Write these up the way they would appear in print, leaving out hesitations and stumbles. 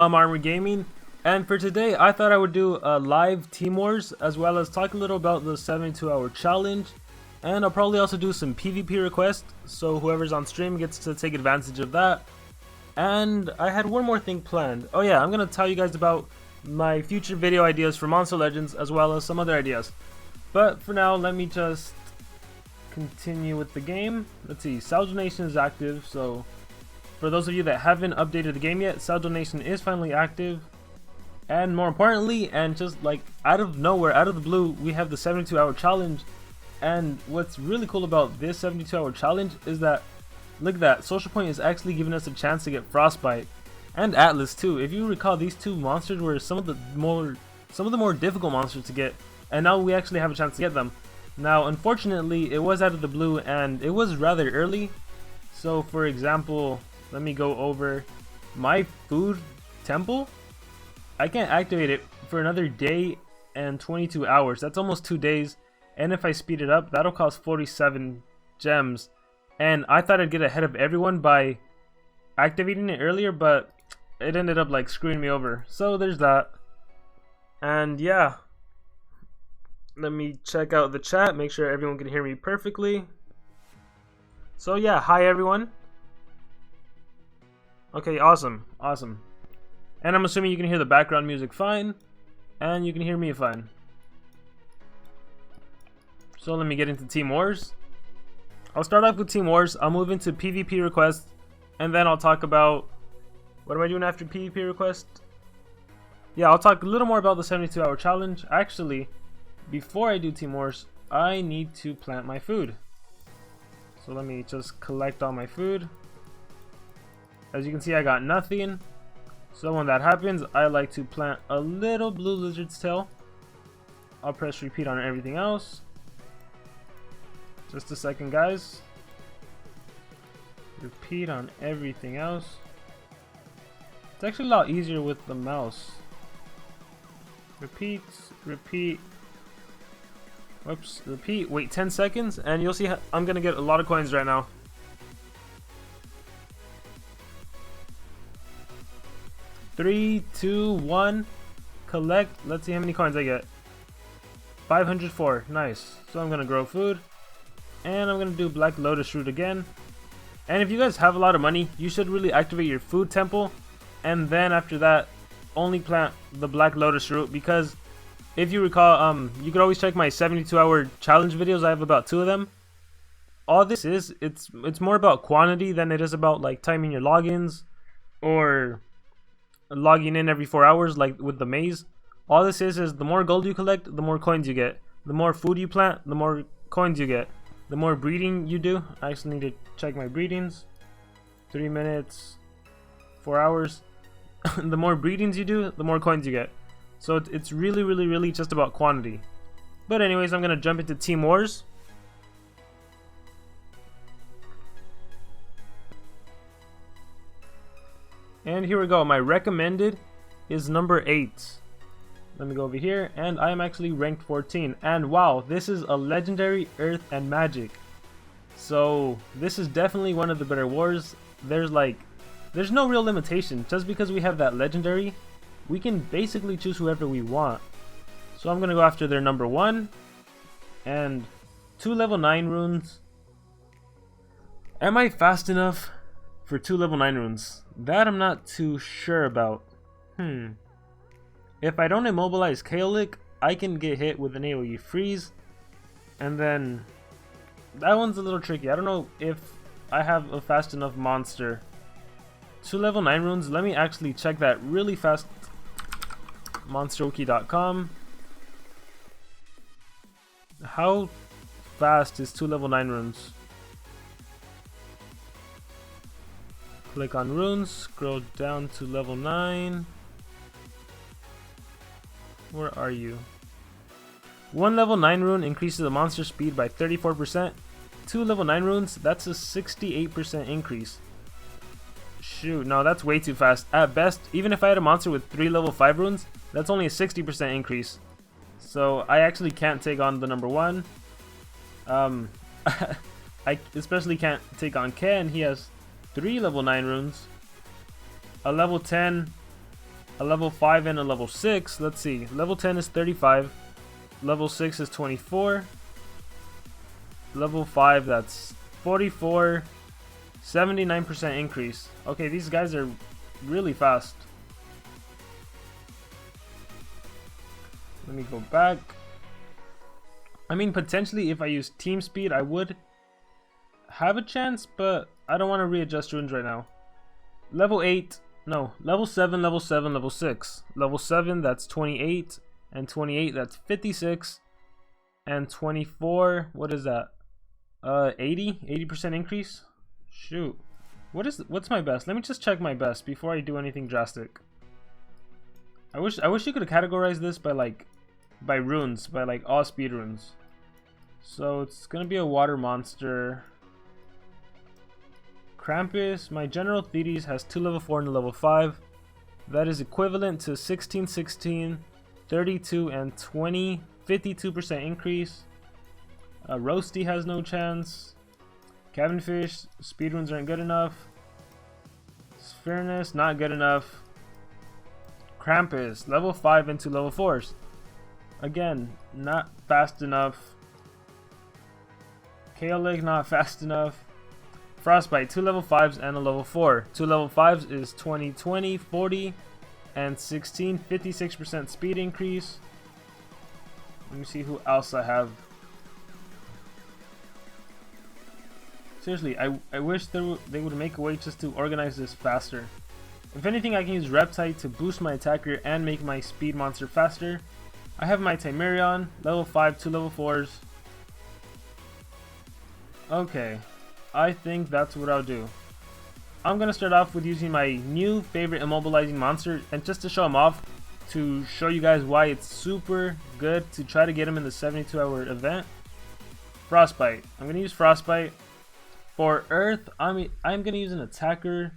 I'm Armor Gaming, and for today I thought I would do a live Team Wars as well as talk a little about the 72-hour challenge, and I'll probably also do some PvP requests so whoever's on stream gets to take advantage of that. And I had one more thing planned. Oh yeah, I'm gonna tell you guys about my future video ideas for Monster Legends as well as some other ideas. But for now, let me just continue with the game. Let's see, Sal Donation is active, so for those of you that haven't updated the game yet, Sal Donation is finally active. And more importantly, and just like out of nowhere, out of the blue, we have the 72-hour challenge. And what's really cool about this 72-hour challenge is that, look at that, Social Point is actually giving us a chance to get Frostbite. And Atlas too. If you recall, these two monsters were some of the more difficult monsters to get, and now we actually have a chance to get them. Now, unfortunately, it was out of the blue and it was rather early. So for example, let me go over my food temple. I can't activate it for another day and 22 hours. That's almost 2 days. And if I speed it up, that'll cost 47 gems. And I thought I'd get ahead of everyone by activating it earlier, but it ended up like screwing me over. So there's that. And yeah, let me check out the chat, make sure everyone can hear me perfectly. So yeah, hi everyone. Okay, awesome. And I'm assuming you can hear the background music fine, and you can hear me fine. So let me get into Team Wars. I'll start off with Team Wars, I'll move into PvP requests, and then I'll talk about... What am I doing after PvP request? Yeah, I'll talk a little more about the 72-hour challenge. Actually, before I do Team Wars, I need to plant my food. So let me just collect all my food. As you can see, I got nothing. So when that happens, I like to plant a little blue lizard's tail. I'll press repeat on everything else. Just a second, guys. Repeat on everything else. It's actually a lot easier with the mouse. Repeat. Whoops, repeat. Wait 10 seconds, and you'll see how I'm gonna get a lot of coins right now. Three, two, one, collect. Let's see how many coins I get. 504, nice. So I'm gonna grow food, and I'm gonna do Black Lotus Root again. And if you guys have a lot of money, you should really activate your food temple, and then after that, only plant the Black Lotus Root, because if you recall, you could always check my 72-hour challenge videos. I have about 2 of them. All this is, it's more about quantity than it is about like timing your logins or logging in every 4 hours like with the maze. All this is the more gold you collect, the more coins you get. The more food you plant, the more coins you get. The more breeding you do, I actually need to check my breedings. 3 minutes, 4 hours. The more breedings you do, the more coins you get. So it's really just about quantity. But anyways, I'm gonna jump into Team Wars. And here we go. My recommended is number 8. Let me go over here, and I am actually ranked 14. And wow, this is a legendary Earth and Magic. So this is definitely one of the better wars. There's no real limitation. Just because we have that legendary, we can basically choose whoever we want. So I'm gonna go after their number 1 and 2 level 9 runes. Am I fast enough for 2 level 9 runes? That I'm not too sure about. If I don't immobilize Kaolic, I can get hit with an AoE freeze, and then that one's a little tricky. I don't know if I have a fast enough monster. 2 level 9 runes, let me actually check that really fast. monsterwiki.com. How fast is 2 level 9 runes? Click on runes, scroll down to level 9. Where are you? 1 level 9 rune increases the monster speed by 34%. 2 level 9 runes, that's a 68% increase. Shoot, no, that's way too fast. At best, even if I had a monster with 3 level 5 runes, that's only a 60% increase. So I actually can't take on the number 1. I especially can't take on Ken. He has 3 level 9 runes, a level 10 a level 5 and a level 6. Let's see. Level 10 is 35. Level 6 is 24. Level 5, that's 44. 79% increase. Okay, these guys are really fast. Let me go back. I mean, potentially if I use team speed, I would have a chance, but I don't want to readjust runes right now. Level 8, no, level 7, level 7, level 6. Level 7, that's 28, and 28, that's 56, and 24, what is that? 80% increase? Shoot. What's my best? Let me just check my best before I do anything drastic. I wish you could categorize this by runes, by like all speed runes. So it's gonna be a water monster. Krampus, my general Thetis has 2 level 4 and a level 5. That is equivalent to 16, 16, 32, and 20. 52% increase. Roasty has no chance. Cabinfish, speed runes aren't good enough. Sphereness, not good enough. Krampus, level 5 into level 4s. Again, not fast enough. Kaolic, not fast enough. Frostbite, 2 level 5s and a level 4. 2 level 5s is 20, 20, 40, and 16. 56% speed increase. Let me see who else I have. Seriously, I wish they would make a way just to organize this faster. If anything, I can use Reptite to boost my attacker and make my speed monster faster. I have my Timerion, level 5, 2 level 4s. Okay, I think that's what I'll do. I'm going to start off with using my new favorite immobilizing monster, and just to show him off, to show you guys why it's super good to try to get him in the 72-hour event. Frostbite. I'm going to use Frostbite. For Earth, I'm going to use an attacker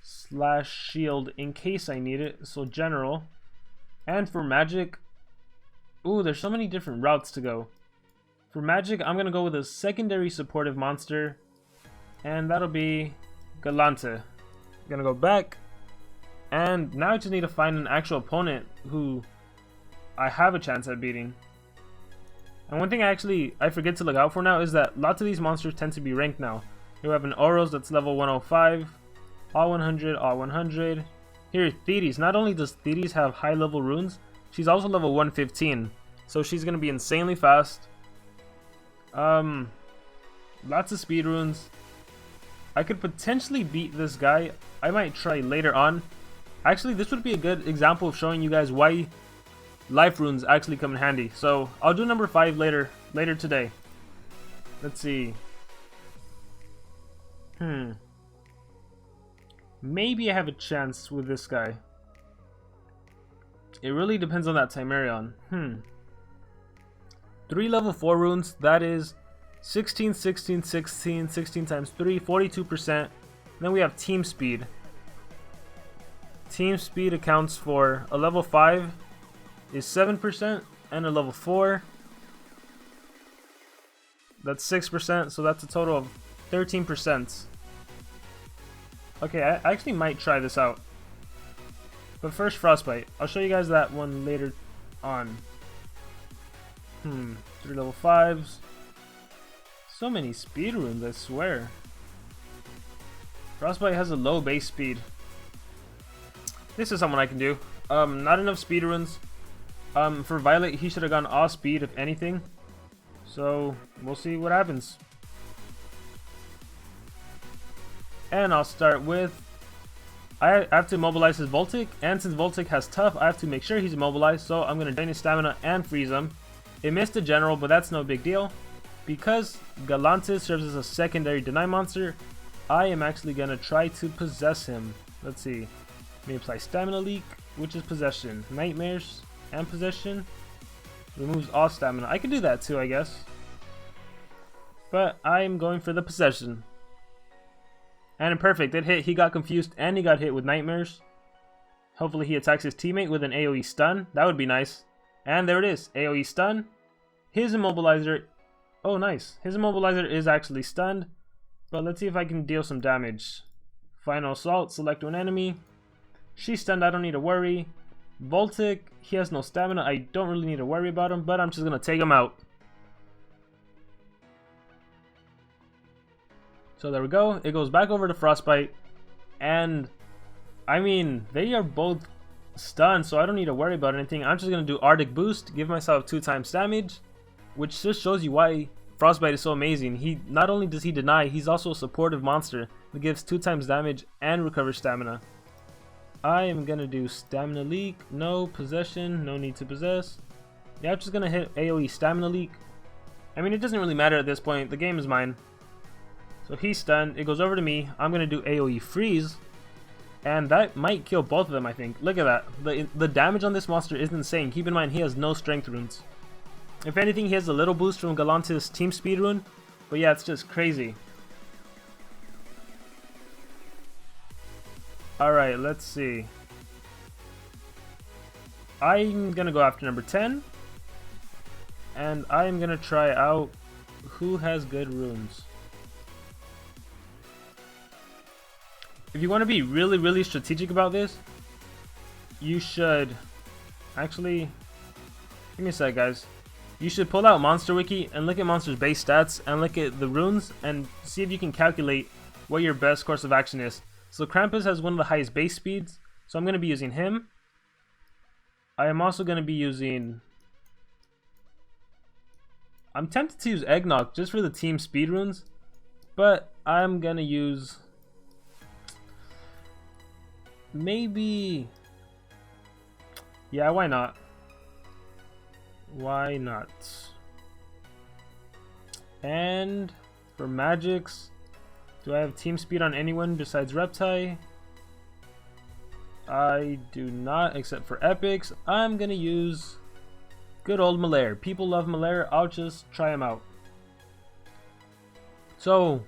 / shield in case I need it, so general. And for magic, ooh, there's so many different routes to go. For magic, I'm going to go with a secondary supportive monster, and that'll be Galante. I'm going to go back, and now I just need to find an actual opponent who I have a chance at beating. And one thing I forget to look out for now is that lots of these monsters tend to be ranked now. You have an Oros that's level 105, all 100, all 100. Here is Thetis. Not only does Thetis have high level runes, she's also level 115. So she's going to be insanely fast. Lots of speed runes. I could potentially beat this guy. I might try later on. Actually, this would be a good example of showing you guys why life runes actually come in handy. So I'll do number 5 later today. Let's see. Maybe I have a chance with this guy. It really depends on that Timerion. 3 level 4 runes, that is 16, 16, 16, 16 times 3, 42%. Then we have team speed. Team speed accounts for a level 5 is 7%, and a level 4, that's 6%, so that's a total of 13%. Okay, I actually might try this out. But first, Frostbite. I'll show you guys that one later on. 3 level 5s. So many speed runes, I swear. Frostbite has a low base speed. This is someone I can do. Not enough speed runes. For Violet, he should have gone off speed if anything. So we'll see what happens. And I'll start with, I have to immobilize his Voltic, and since Voltic has tough, I have to make sure he's immobilized, so I'm going to drain his stamina and freeze him. It missed the general, but that's no big deal. Because Galantis serves as a secondary deny monster, I am actually going to try to possess him. Let's see. Let me apply Stamina Leak, which is Possession. Nightmares and Possession removes all stamina. I could do that too, I guess. But I'm going for the Possession. And perfect, it hit. He got confused and he got hit with Nightmares. Hopefully he attacks his teammate with an AoE stun. That would be nice. And there it is. AoE stun. His immobilizer. Oh, nice. His immobilizer is actually stunned. But let's see if I can deal some damage. Final assault. Select one enemy. She's stunned, I don't need to worry. Voltic, he has no stamina, I don't really need to worry about him, but I'm just gonna take him out. So there we go, it goes back over to Frostbite, and I mean, they are both stunned, so I don't need to worry about anything. I'm just gonna do Arctic Boost, give myself 2 times damage, which just shows you why Frostbite is so amazing. He not only does he deny, he's also a supportive monster that gives 2 times damage and recovers stamina. I am gonna do Stamina Leak, no possession, no need to possess. Yeah, I'm just gonna hit AoE Stamina Leak. I mean, it doesn't really matter at this point, the game is mine. So he's stunned, it goes over to me, I'm gonna do AoE Freeze, and that might kill both of them, I think. Look at that, the damage on this monster is insane. Keep in mind, he has no strength runes. If anything, he has a little boost from Galantis Team Speed rune, but yeah, it's just crazy. Alright, let's see. I'm gonna go after number 10. And I'm gonna try out who has good runes. If you want to be really strategic about this, you should... Actually, give me a sec, guys. You should pull out Monster Wiki and look at monsters' base stats and look at the runes and see if you can calculate what your best course of action is. So Krampus has one of the highest base speeds, so I'm going to be using him. I am also going to be using... I'm tempted to use Eggnog just for the team speed runes, but I'm going to use... Maybe... Yeah, why not? Why not? And for magics, do I have team speed on anyone besides Reptile? I do not, except for epics. I'm gonna use good old Malaire. People love Malaire, I'll just try him out. So,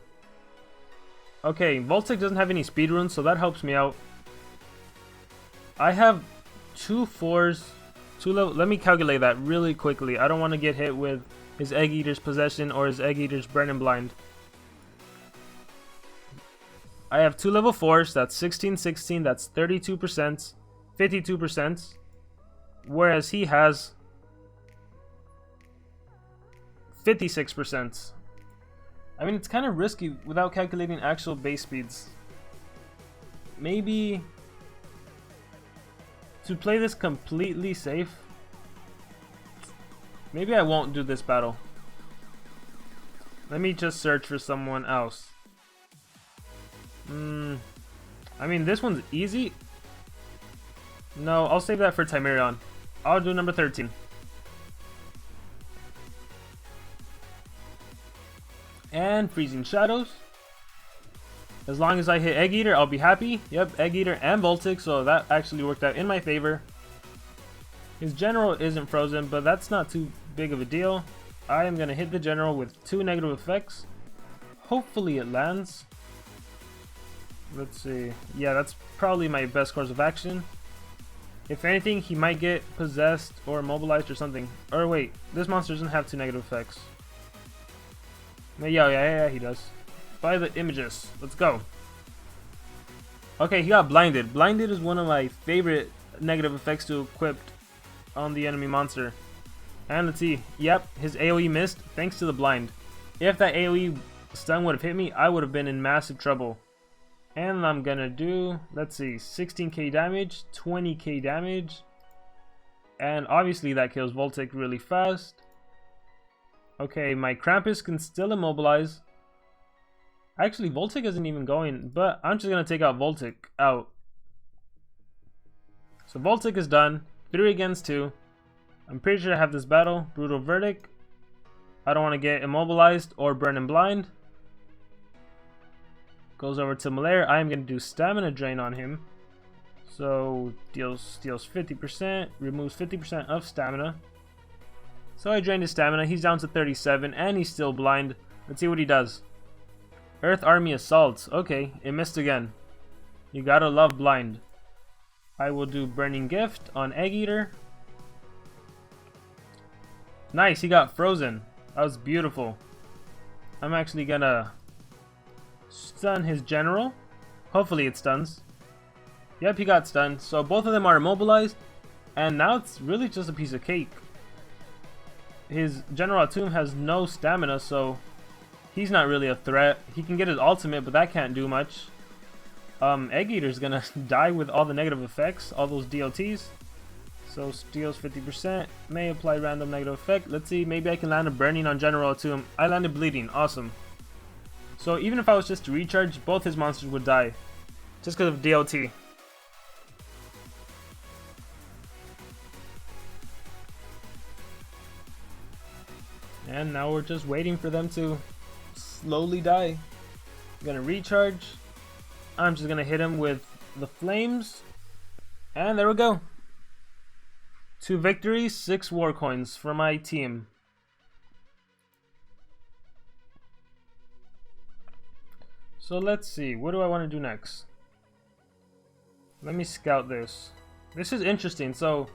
okay, Voltic doesn't have any speed runes, so that helps me out. I have 2 4s, 2 level. Let me calculate that really quickly. I don't want to get hit with his Egg Eater's Possession or his Egg Eater's Burning Blind. I have 2 level 4s, that's 16, that's 32%, 52%, whereas he has 56%. I mean, it's kind of risky without calculating actual base speeds. Maybe to play this completely safe, maybe I won't do this battle. Let me just search for someone else. I mean, this one's easy. No, I'll save that for Timerion. I'll do number 13. And Freezing Shadows. As long as I hit Egg Eater, I'll be happy. Yep, Egg Eater and Voltic, so that actually worked out in my favor. His general isn't frozen, but that's not too big of a deal. I am going to hit the general with 2 negative effects. Hopefully it lands. Let's see. Yeah, that's probably my best course of action. If anything, he might get possessed or immobilized or something. Or wait, this monster doesn't have 2 negative effects. Yeah, he does. By the images. Let's go. Okay, he got blinded. Blinded is one of my favorite negative effects to equip on the enemy monster. And let's see. Yep, his AoE missed thanks to the blind. If that AoE stun would have hit me, I would have been in massive trouble. And I'm gonna do, let's see, 16k damage, 20k damage. And obviously that kills Voltic really fast. Okay, my Krampus can still immobilize. Actually, Voltic isn't even going, but I'm just gonna take out Voltic out. So Voltic is done. 3 against 2. I'm pretty sure I have this battle. Brutal Verdict. I don't want to get immobilized or burning blind. Goes over to Malaire. I am going to do Stamina Drain on him. So steals 50%, removes 50% of stamina. So I drained his stamina. He's down to 37 and he's still blind. Let's see what he does. Earth Army Assault. Okay, it missed again. You gotta love blind. I will do Burning Gift on Egg Eater. Nice, he got frozen. That was beautiful. I'm actually gonna stun his general. Hopefully it stuns. Yep, he got stunned. So both of them are immobilized. And now it's really just a piece of cake. His General Atum has no stamina, so he's not really a threat. He can get his ultimate, but that can't do much. Egg Eater's gonna die with all the negative effects, all those DLTs. So steals 50%, may apply random negative effect. Let's see, maybe I can land a burning on General Atum. I landed bleeding, awesome. So even if I was just to recharge, both his monsters would die. Just because of DLT. And now we're just waiting for them to slowly die. I'm gonna recharge. I'm just gonna hit him with the flames. And there we go. 2 victories, 6 war coins for my team. So let's see, what do I want to do next? Let me scout this. This is interesting. So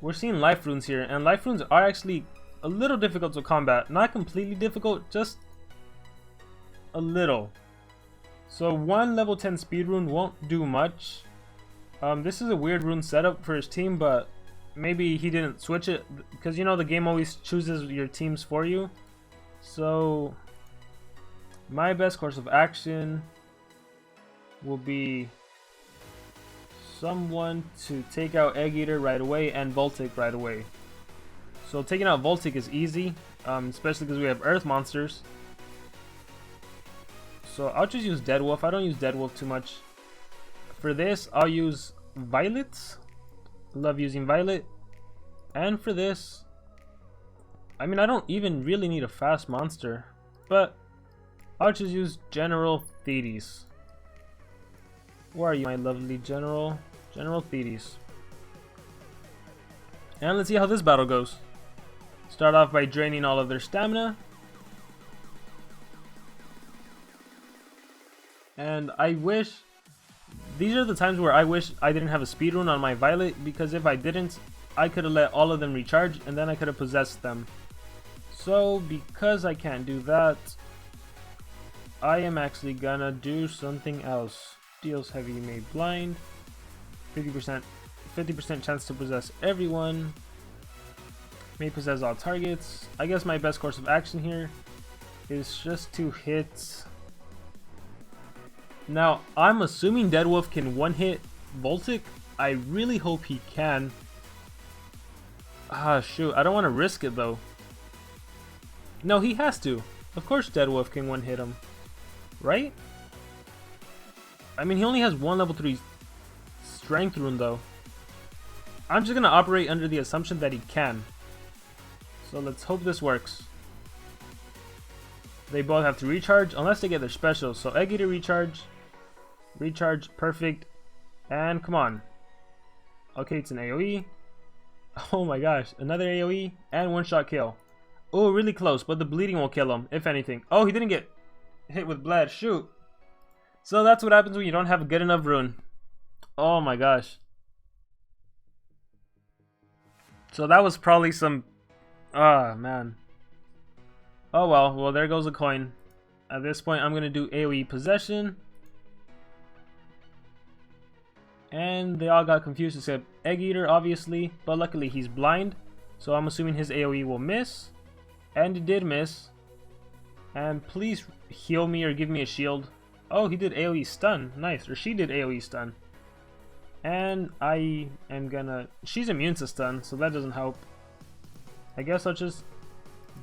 we're seeing life runes here, and life runes are actually a little difficult to combat. Not completely difficult, just a little. So 1 level 10 speed rune won't do much. This is a weird rune setup for his team, but maybe he didn't switch it, because you know the game always chooses your teams for you. So my best course of action will be someone to take out Egg Eater right away and Voltic right away. So taking out Voltic is easy, especially because we have Earth monsters. So I'll just use Dead Wolf. I don't use Dead Wolf too much. For this, I'll use Violet. Love using Violet. And for this, I mean, I don't even really need a fast monster, but I'll just use General Thetis. Where are you, my lovely General? General Thetis. And let's see how this battle goes. Start off by draining all of their stamina. And I wish... These are the times where I wish I didn't have a speed rune on my Violet, because if I didn't, I could have let all of them recharge and then I could have possessed them. So because I can't do that, I am actually gonna do something else. Deals heavy made blind. 50% chance to possess everyone. May possess all targets. I guess my best course of action here is just to hit. Now, I'm assuming Dead Wolf can one-hit Voltic. I really hope he can. Ah, shoot. I don't want to risk it, though. No, he has to. Of course Dead Wolf can one-hit him. Right? I mean, he only has 1 level 3 strength rune, though. I'm just going to operate under the assumption that he can. So let's hope this works. They both have to recharge, unless they get their special. So Egg Eater recharge. Recharge, perfect. And come on. Okay, it's an AoE. Oh my gosh, another AoE and 1-shot kill. Oh, really close, but the bleeding will kill him, if anything. Oh, he didn't get hit with bled, shoot. So that's what happens when you don't have a good enough rune. Oh my gosh. So that was probably some... Ah, man. Oh well, there goes a coin. At this point, I'm going to do AoE possession. And they all got confused except Egg Eater, obviously. But luckily, he's blind. So I'm assuming his AoE will miss. And it did miss. And please heal me or give me a shield. Oh, he did AoE stun. Nice. Or she did AoE stun. And I am gonna... She's immune to stun, so that doesn't help. I guess I'll just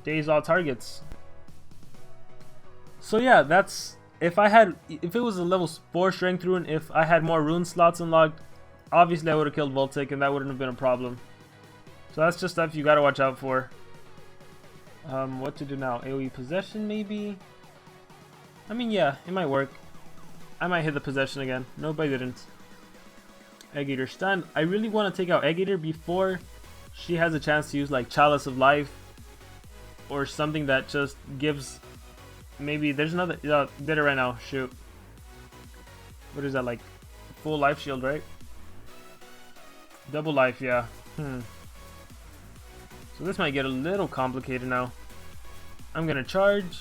daze all targets. So yeah, that's... If it was a level 4 strength rune, if I had more rune slots unlocked, obviously I would have killed Voltic and that wouldn't have been a problem. So that's just stuff you gotta watch out for. What to do now? AoE possession maybe? I mean, yeah, it might work. I might hit the possession again. Nope, I didn't. Egg Eater stunned. I really want to take out Egg Eater before she has a chance to use like Chalice of Life or something that just gives... Maybe there's another... did it right now. Shoot. What is that, like? Full life shield, right? Double life, yeah. So this might get a little complicated now. I'm gonna charge.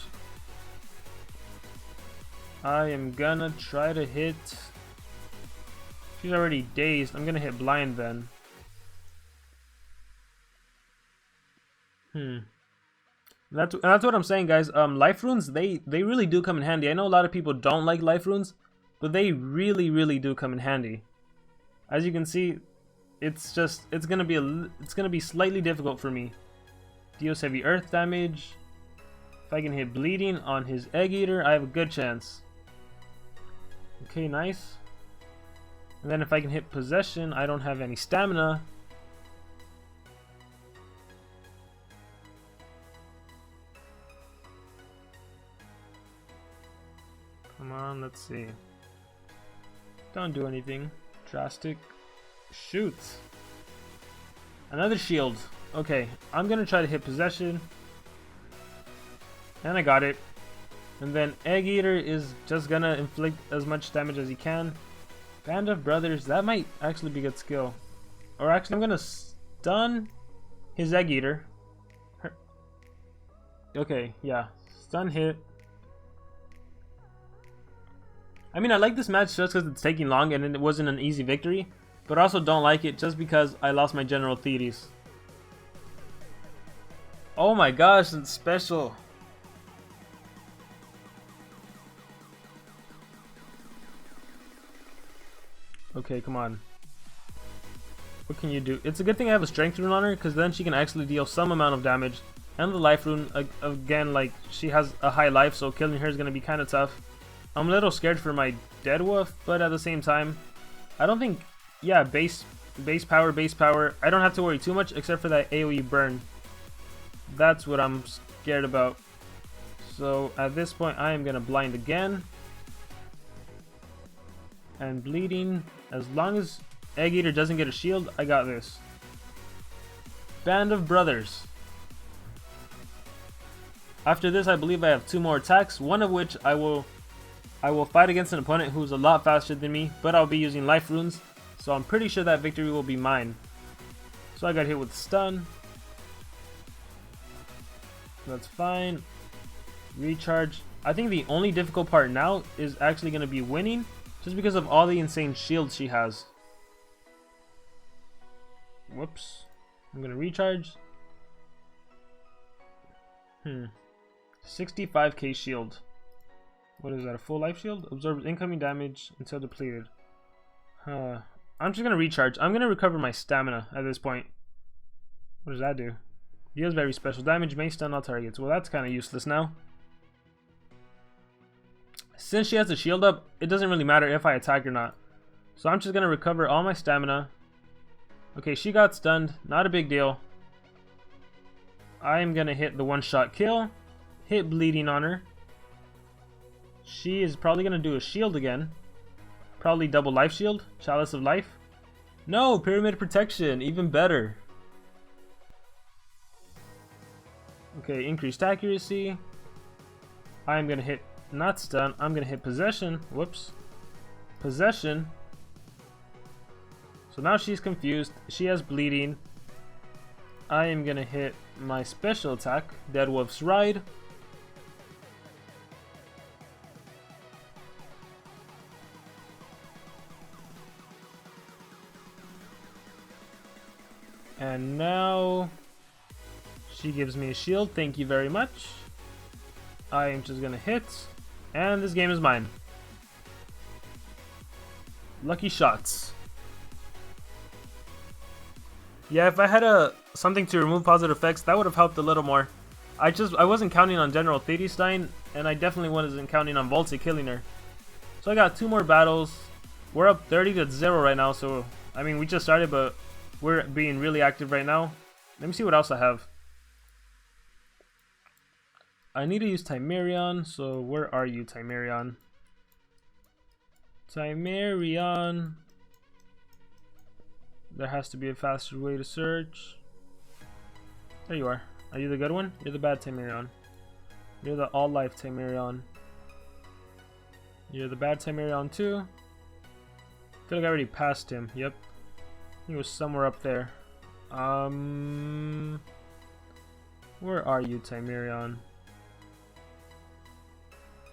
I am gonna try to hit She's already dazed. I'm gonna hit blind then. That's what I'm saying, guys. Life runes, they really do come in handy. I know a lot of people don't like life runes, but they really do come in handy. As you can see, it's gonna be slightly difficult for me. Deals heavy earth damage. If I can hit bleeding on his egg eater, I have a good chance. Okay, nice. And then if I can hit possession, I don't have any stamina. Come on, let's see. Don't do anything drastic. Shoot. Another shield. Okay, I'm gonna try to hit possession. And I got it. And then Egg Eater is just gonna inflict as much damage as he can. Band of Brothers, that might actually be good skill. Or actually, I'm gonna stun his Egg Eater. Okay, yeah. Stun hit. I mean, I like this match just because it's taking long and it wasn't an easy victory. But I also don't like it just because I lost my General Thetis. Oh my gosh, it's special. Okay, come on. What can you do? It's a good thing I have a strength rune on her, because then she can actually deal some amount of damage. And the life rune, again, like, she has a high life, so killing her is going to be kind of tough. I'm a little scared for my Dead Wolf, but at the same time, I don't think, yeah, base power. I don't have to worry too much, except for that AoE burn. That's what I'm scared about. So at this point, I am going to blind again. And bleeding. As long as Egg Eater doesn't get a shield, I got this. Band of Brothers. After this, I believe I have 2 more attacks, one of which I will fight against an opponent who's a lot faster than me, but I'll be using life runes, so I'm pretty sure that victory will be mine. So I got hit with stun. That's fine. Recharge. I think the only difficult part now is actually going to be winning, just because of all the insane shields she has. Whoops. I'm going to recharge. 65k shield. What is that, a full life shield? Absorbs incoming damage until depleted. I'm just going to recharge. I'm going to recover my stamina at this point. What does that do? Deals very special damage, may stun all targets. Well, that's kind of useless now. Since she has the shield up, it doesn't really matter if I attack or not. So I'm just going to recover all my stamina. Okay, she got stunned. Not a big deal. I am going to hit the one-shot kill. Hit bleeding on her. She is probably going to do a shield again. Probably double life shield. Chalice of Life. No, Pyramid Protection. Even better. Okay, increased accuracy. I am going to hit, not stun, I'm going to hit possession. Whoops. Possession. So now she's confused. She has bleeding. I am going to hit my special attack, Dead Wolf's Ride. And now she gives me a shield. Thank you very much. I am just gonna hit, and this game is mine. Lucky shots. Yeah, if I had something to remove positive effects, that would have helped a little more. I wasn't counting on General Thetis dying, and I definitely wasn't counting on Volta killing her. So I got 2 more battles. We're up 30-0 right now, so I mean, we just started, but we're being really active right now. Let me see what else I have. I need to use Timerion, so where are you, Timerion? Timerion. There has to be a faster way to search. There you are. Are you the good one? You're the bad Timerion. You're the all-life Timerion. You're the bad Timerion too. I feel like I already passed him. Yep. He was somewhere up there. Where are you, Timerion?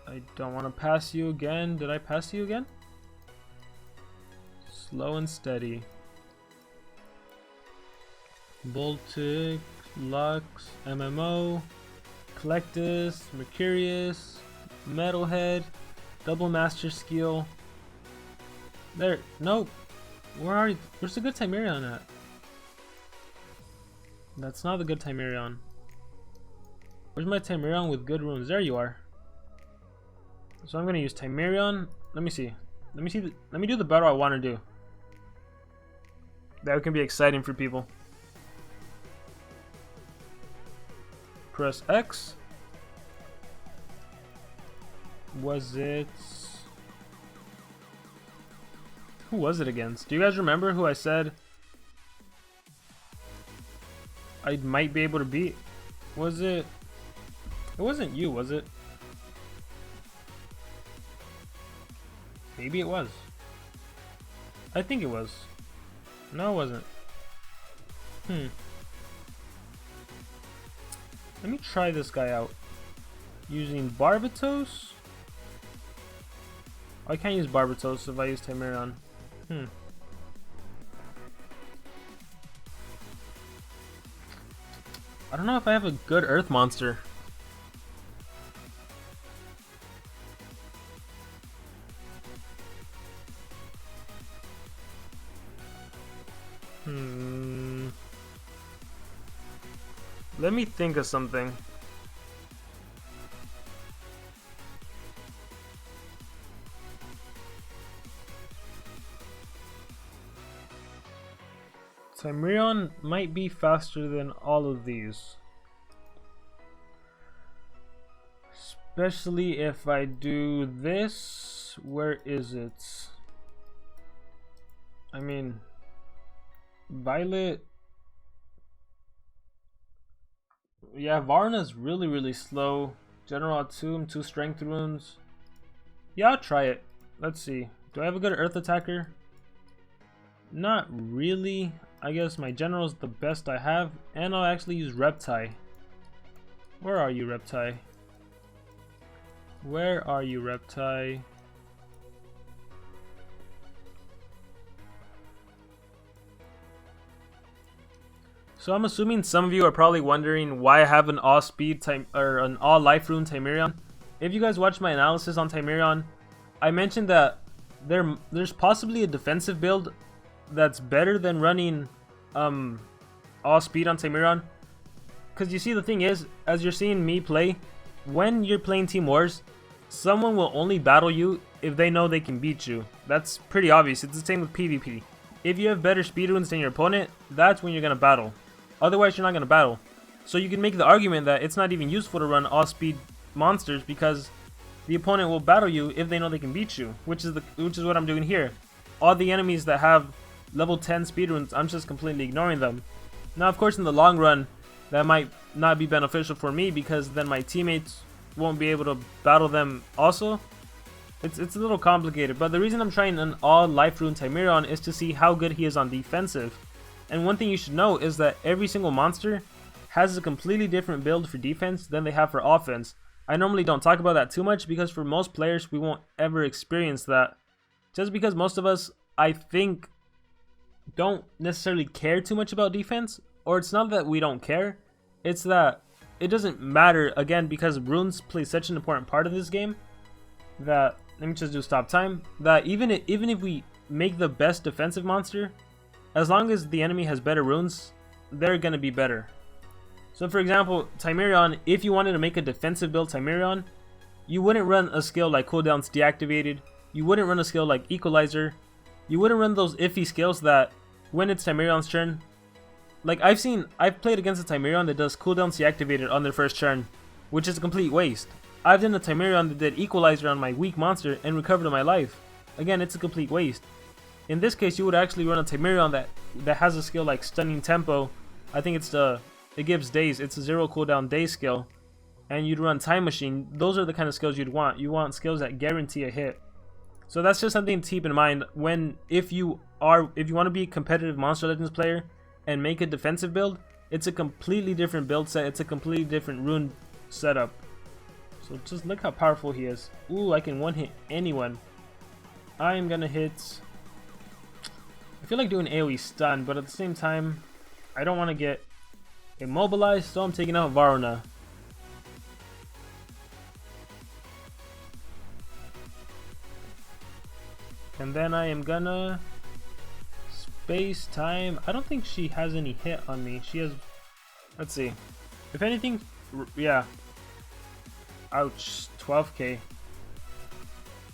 I don't want to pass you again. Did I pass you again? Slow and steady. Voltic, Lux, MMO, Collectus, Mercurius, Metalhead, Double Master Skill. There, nope. Where are you? Where's the good Timerion at? That's not the good Timerion. Where's my Timerion with good runes? There you are. So I'm gonna use Timerion. Let me see. Let me do the battle I want to do. That can be exciting for people. Press X. Was it... Who was it against? Do you guys remember who I said I might be able to beat? Was it... It wasn't you, was it? Maybe it was. I think it was. No, it wasn't. Let me try this guy out. Using Barbatos? I can't use Barbatos if I use Timerion. I don't know if I have a good Earth monster. Let me think of something. Timerion might be faster than all of these. Especially if I do this. Where is it? I mean, Violet. Yeah, Varna's really slow. General Atum, 2 strength runes. Yeah, I'll try it. Let's see. Do I have a good Earth attacker? Not really. I guess my general's the best I have. And I'll actually use Reptai. Where are you, Reptai? Where are you, Reptai? So I'm assuming some of you are probably wondering why I have an all speed time or an all life rune Timerion. If you guys watched my analysis on Timerion, I mentioned that there's possibly a defensive build that's better than running all speed on Timerion. Because you see, the thing is, as you're seeing me play, when you're playing Team Wars, someone will only battle you if they know they can beat you. That's pretty obvious. It's the same with PvP. If you have better speed runes than your opponent, that's when you're going to battle. Otherwise, you're not going to battle. So you can make the argument that it's not even useful to run all speed monsters because the opponent will battle you if they know they can beat you, which is what I'm doing here. All the enemies that have level 10 speed runes, I'm just completely ignoring them. Now, of course, in the long run, that might not be beneficial for me because then my teammates won't be able to battle them also. It's a little complicated, but the reason I'm trying an all life rune Timerion is to see how good he is on defensive. And one thing you should know is that every single monster has a completely different build for defense than they have for offense. I normally don't talk about that too much because for most players we won't ever experience that. Just because most of us, I think, don't necessarily care too much about defense. Or it's not that we don't care, it's that it doesn't matter, again, because runes play such an important part of this game that, let me just do stop time, that even if we make the best defensive monster, as long as the enemy has better runes, they're gonna be better. So for example, Timerion, if you wanted to make a defensive build Timerion, you wouldn't run a skill like cooldowns deactivated, you wouldn't run a skill like equalizer, you wouldn't run those iffy skills that when it's Timerion's turn, like I've played against a Timerion that does cooldowns deactivated on their first turn, which is a complete waste. I've done a Timerion that did equalizer on my weak monster and recovered my life. Again, it's a complete waste. In this case, you would actually run a Timerion that has a skill like Stunning Tempo. I think it gives days. It's a 0 cooldown day skill. And you'd run Time Machine. Those are the kind of skills you'd want. You want skills that guarantee a hit. So that's just something to keep in mind if you want to be a competitive Monster Legends player and make a defensive build, it's a completely different build set. It's a completely different rune setup. So just look how powerful he is. Ooh, I can one hit anyone. I am gonna hit... I feel like doing AoE stun, but at the same time, I don't want to get immobilized, so I'm taking out Varuna. And then I am gonna space time. I don't think she has any hit on me. She has, let's see. If anything, yeah. Ouch, 12k.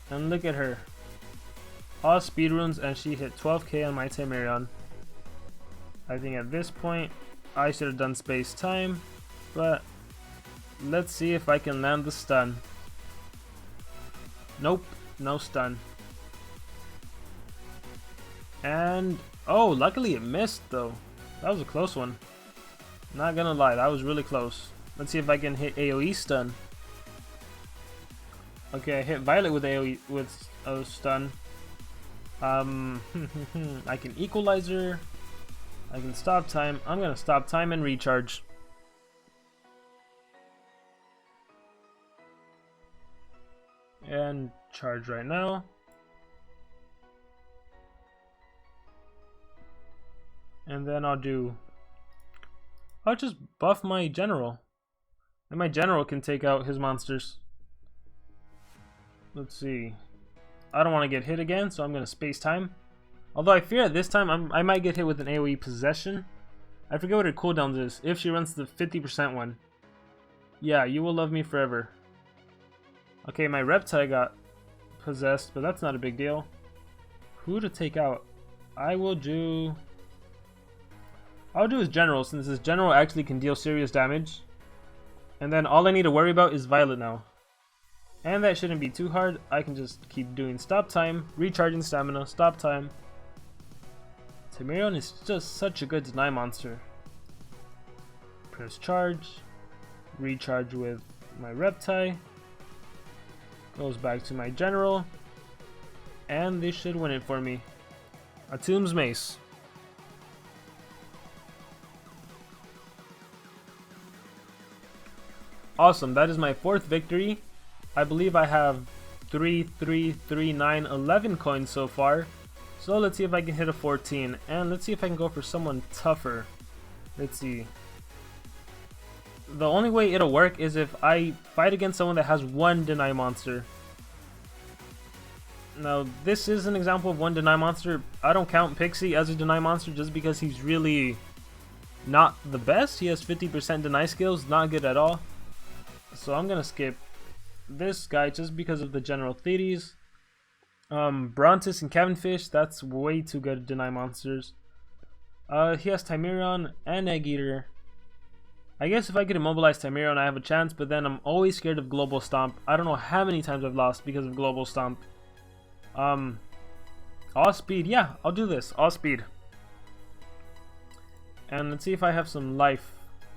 And look at her. All speed runes and she hit 12k on my Timerion. I think at this point I should have done space time, but let's see if I can land the stun. Nope, no stun. And oh, luckily it missed though. That was a close one. Not gonna lie, that was really close. Let's see if I can hit AoE stun. Okay, I hit Violet with AoE with a stun. I can equalizer. I can stop time. I'm gonna stop time and recharge. And charge right now. And then I'll just buff my general. And my general can take out his monsters. Let's see. I don't want to get hit again, so I'm going to space time. Although I fear at this time I might get hit with an AoE possession. I forget what her cooldowns is, if she runs the 50% one. Yeah, you will love me forever. Okay, my Reptile got possessed, but that's not a big deal. Who to take out? I'll do his general, since his general actually can deal serious damage. And then all I need to worry about is Violet now. And that shouldn't be too hard. I can just keep doing stop time, recharging stamina, stop time. Timerion is just such a good deny monster. Press charge, recharge with my Reptile, goes back to my general, and this should win it for me. Atum's Mace. Awesome, that is my 4th victory. I believe I have 3, 3, 3, 9, 11 coins so far. So let's see if I can hit a 14. And let's see if I can go for someone tougher. Let's see. The only way it'll work is if I fight against someone that has 1 deny monster. Now this is an example of 1 deny monster. I don't count Pixie as a deny monster just because he's really not the best. He has 50% deny skills, not good at all. So I'm gonna skip this guy just because of the general theories. Brontis and Cavenfish, that's way too good deny monsters. He has Timerion and Egg Eater. I guess if I could immobilize Timerion I have a chance, but then I'm always scared of Global Stomp. I don't know how many times I've lost because of Global Stomp. All speed, yeah, I'll do this, all speed. And let's see if I have some life.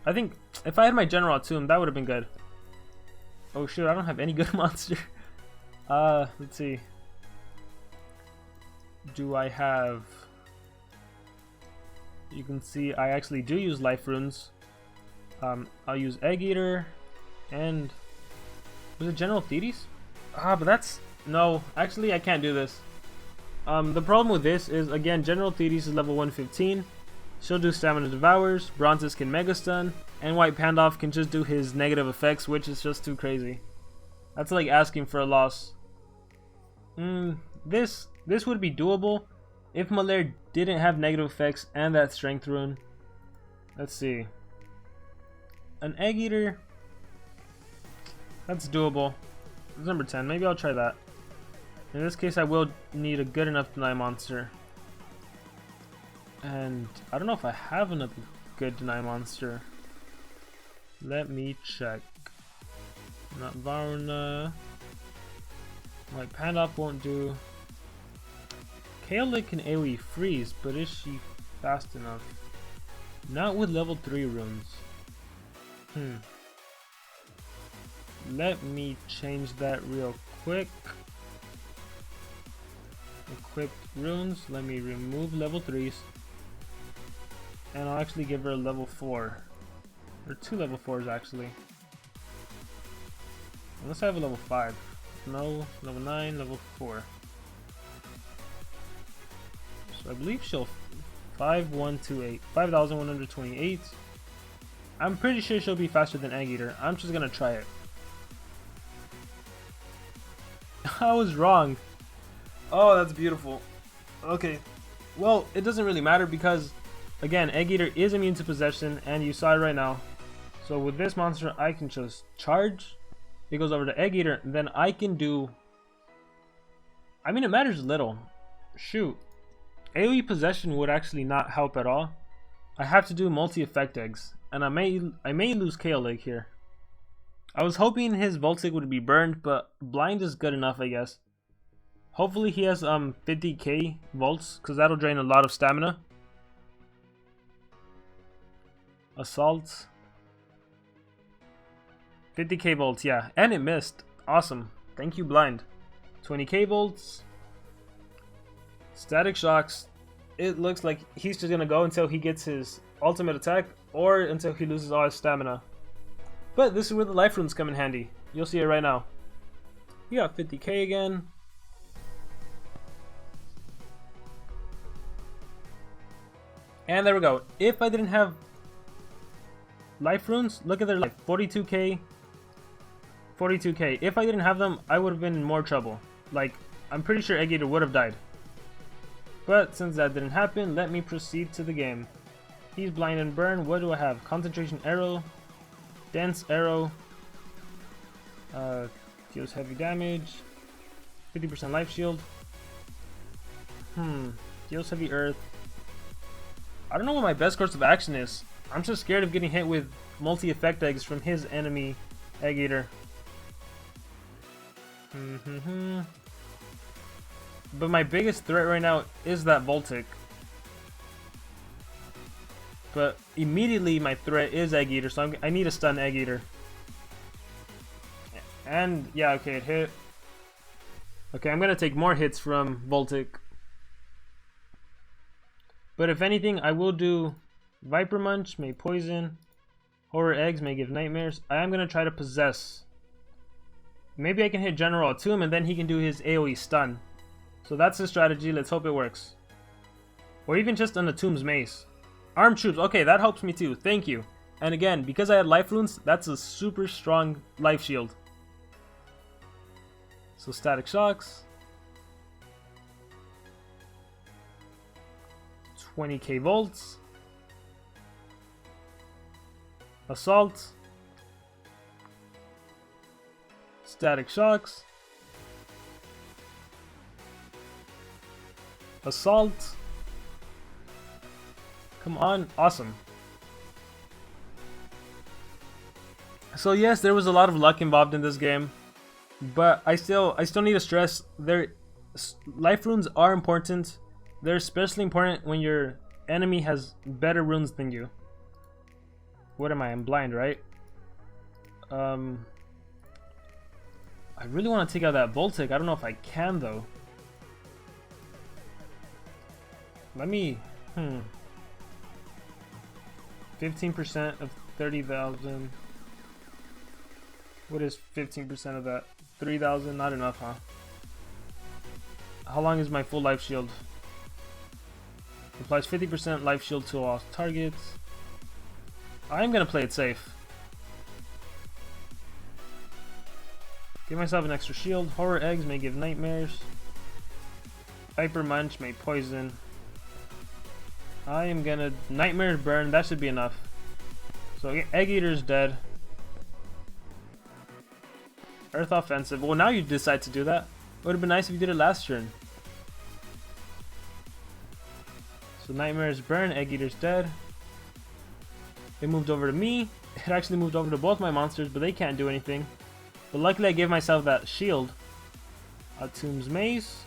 I think if I had my general Tomb, that would have been good. Oh shoot, I don't have any good monster. Let's see. Do I have... You can see I actually do use life runes. I'll use Egg Eater and... Was it General Thetis? But that's... No, actually I can't do this. The problem with this is, again, General Thetis is level 115. She'll do Stamina Devours, Brontis can Mega Stun, and White Pandoff can just do his negative effects, which is just too crazy. That's like asking for a loss. This would be doable if Malaire didn't have negative effects and that Strength rune. Let's see. An Egg Eater, that's doable. It's number 10, maybe I'll try that. In this case I will need a good enough deny monster. And I don't know if I have another good deny monster. Let me check. Not Varuna. Like Pandoff won't do. Kaelid can AoE freeze, but is she fast enough? Not with level 3 runes. Let me change that real quick. Equipped runes. Let me remove level 3s. And I'll actually give her a level 4. Or 2 level 4s actually. Unless I have a level 5. No, level 9, level 4. So I believe she'll 5128, 5128. I'm pretty sure she'll be faster than Egg Eater. I'm just gonna try it. I was wrong. Oh, that's beautiful. Okay. Well, it doesn't really matter because, again, Egg Eater is immune to possession, and you saw it right now. So with this monster, I can just charge. It goes over to Egg Eater, and then I can do... I mean, it matters little. Shoot. AoE possession would actually not help at all. I have to do multi-effect eggs, and I may lose KO Egg here. I was hoping his Voltic would be burned, but blind is good enough, I guess. Hopefully he has 50k volts, because that'll drain a lot of stamina. Assault. 50k volts, yeah. And it missed. Awesome. Thank you, blind. 20k volts. Static shocks. It looks like he's just gonna go until he gets his ultimate attack, or until he loses all his stamina. But this is where the life runes come in handy. You'll see it right now. You got 50k again. And there we go. If I didn't have life runes, look at their life. 42k. 42k. If I didn't have them, I would have been in more trouble. Like, I'm pretty sure Egg Eater would have died. But since that didn't happen, let me proceed to the game. He's blind and burn. What do I have? Concentration arrow. Dense arrow. Deals heavy damage. 50% life shield. Deals heavy earth. I don't know what my best course of action is. I'm just scared of getting hit with multi-effect eggs from his enemy, Egg Eater. But my biggest threat right now is that Voltic. But immediately my threat is Egg Eater, so I need to stun Egg Eater. And yeah, okay, it hit. Okay, I'm gonna take more hits from Voltic. But if anything, I will do Viper Munch, may poison. Horror Eggs may give nightmares. I am gonna try to possess. Maybe I can hit General Tomb and then he can do his AoE stun. So that's the strategy, let's hope it works. Or even just on the Tomb's mace. Armed troops, okay, that helps me too, thank you. And again, because I had life runes, that's a super strong life shield. So static shocks. 20k volts. Assault. Static shocks. Assault. Come on, awesome. So yes, there was a lot of luck involved in this game, but I still need to stress life runes are important. They're especially important when your enemy has better runes than you. What am I? I'm blind, right? I really want to take out that Voltic. I don't know if I can though. Let me 15% of 30,000. What is 15% of that? 3,000? Not enough, huh? How long is my full life shield? Applies 50% life shield to all targets. I'm gonna play it safe. Give myself an extra shield. Horror Eggs may give nightmares. Viper Munch may poison. I am gonna Nightmare Burn, that should be enough. So Egg Eater's dead. Earth Offensive. Well, now you decide to do that. It would have been nice if you did it last turn. So Nightmare's burn, Egg Eater's dead. It moved over to me. It actually moved over to both my monsters, but they can't do anything. But luckily I gave myself that shield. Tomb's Mace.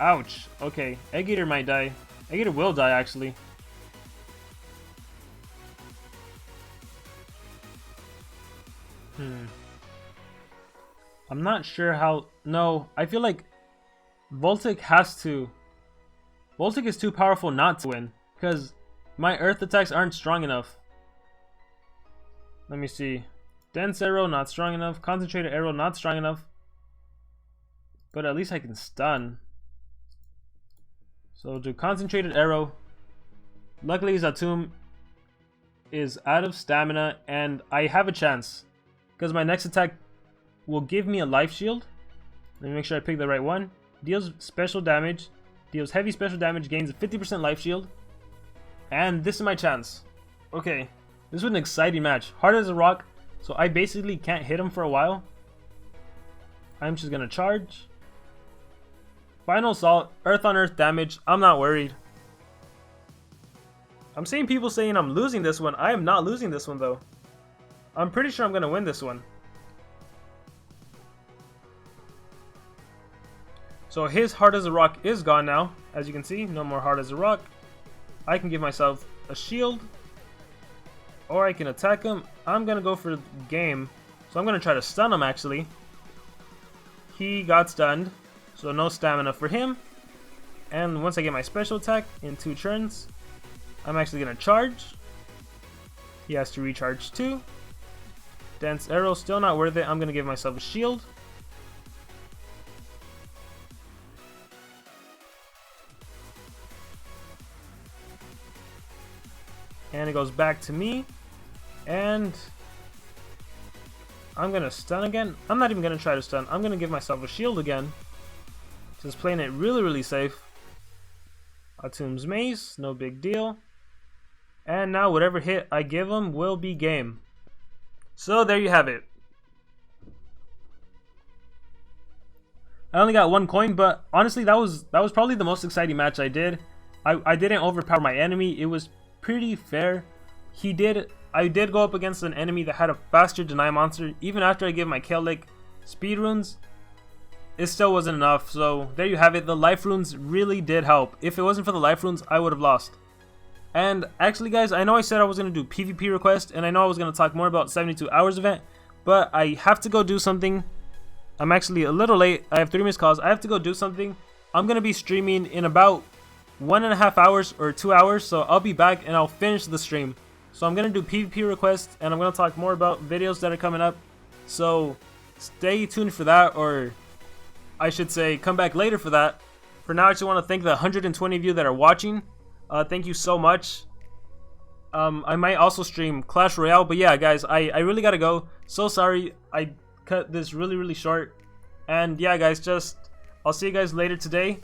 Ouch. Okay, Egg Eater might die. Egg Eater will die, actually. I'm not sure how... No, I feel like Voltic has to... Voltic is too powerful not to win, because my earth attacks aren't strong enough. Let me see. Dense Arrow, not strong enough. Concentrated Arrow, not strong enough. But at least I can stun. So do concentrated arrow. Luckily Zatum is out of stamina and I have a chance because my next attack will give me a life shield. Let me make sure I pick the right one. Deals special damage, deals heavy special damage, gains a 50% life shield, and this is my chance. Okay, this was an exciting match. Hard as a rock, so I basically can't hit him for a while. I'm just gonna charge. Final assault, earth on earth damage. I'm not worried. I'm seeing people saying I'm losing this one. I am not losing this one though. I'm pretty sure I'm gonna win this one. So his hard as a rock is gone now. As you can see, no more hard as a rock. I can give myself a shield, or I can attack him. I'm gonna go for game, so I'm gonna try to stun him actually. He got stunned, so no stamina for him. And once I get my special attack in 2 turns, I'm actually gonna charge. He has to recharge too. Dense arrow, still not worth it. I'm gonna give myself a shield. And it goes back to me. And I'm gonna stun again. I'm not even gonna try to stun. I'm gonna give myself a shield again. Just playing it really safe. Atum's mace, no big deal. And now whatever hit I give him will be game. So there you have it. I only got 1 coin, but honestly that was probably the most exciting match I did. I didn't overpower my enemy. It was pretty fair. I did go up against an enemy that had a faster deny monster. Even after I gave my Kaelic speed runes, it still wasn't enough. So there you have it. The life runes really did help. If it wasn't for the life runes, I would have lost. And actually guys, I know I said I was going to do PvP request, and I know I was going to talk more about 72 hours event, but I have to go do something. I'm actually a little late. I have 3 missed calls. I have to go do something. I'm going to be streaming in about 1.5 hours or 2 hours, so I'll be back and I'll finish the stream. So I'm going to do PvP requests, and I'm going to talk more about videos that are coming up. So stay tuned for that, or I should say come back later for that. For now, I just want to thank the 120 of you that are watching. Thank you so much. I might also stream Clash Royale, but yeah guys, I really gotta go. So sorry I cut this really short. And yeah guys, I'll see you guys later today.